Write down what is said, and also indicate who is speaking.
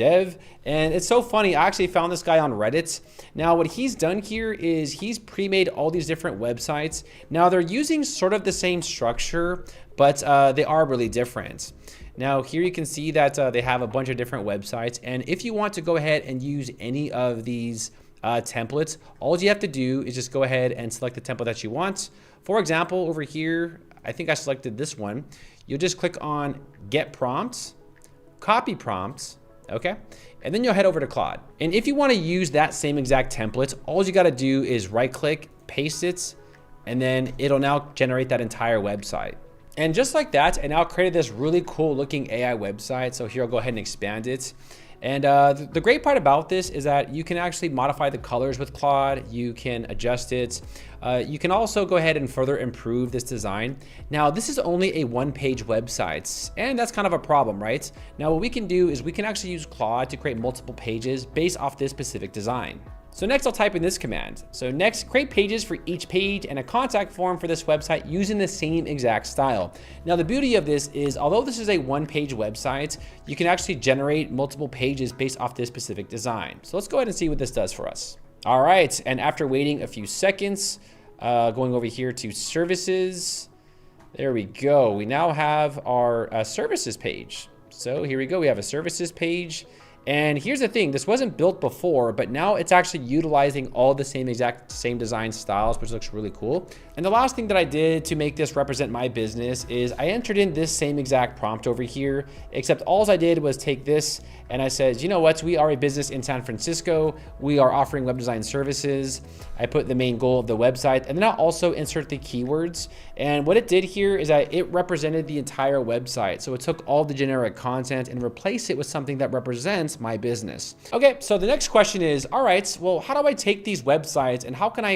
Speaker 1: dev. And it's so funny, I actually found this guy on Reddit. Now what he's done here is he's pre-made all these different websites. Now they're using sort of the same structure, but they are really different. Now here you can see that they have a bunch of different websites, and if you want to go ahead and use any of these templates, all you have to do is just go ahead and select the template that you want. For example, over here, I think I selected this one. You'll just click on get prompts, copy prompts, okay? And then you'll head over to Claude. And if you wanna use that same exact template, all you gotta do is right click, paste it, and then it'll now generate that entire website. And just like that, it now created this really cool looking AI website. So here I'll go ahead and expand it. And the great part about this is that you can actually modify the colors with Claude. You can adjust it. You can also go ahead and further improve this design. Now, this is only a one-page website, and that's kind of a problem, right? Now, what we can do is we can actually use Claude to create multiple pages based off this specific design. So next I'll type in this command. So next, create pages for each page and a contact form for this website using the same exact style. Now the beauty of this is, although this is a one-page website, you can actually generate multiple pages based off this specific design. So let's go ahead and see what this does for us. All right, and after waiting a few seconds, going over here to services, there we go. We now have our services page. So here we go, we have a services page. And here's the thing, this wasn't built before, but now it's actually utilizing all the same design styles, which looks really cool. And the last thing that I did to make this represent my business is I entered in this same exact prompt over here, except all I did was take this and I said, you know what, we are a business in San Francisco. We are offering web design services. I put the main goal of the website, and then I'll also insert the keywords. And what it did here is that it represented the entire website. So it took all the generic content and replaced it with something that represents my business. Okay, so the next question is, all right, well, how do I take these websites and how can I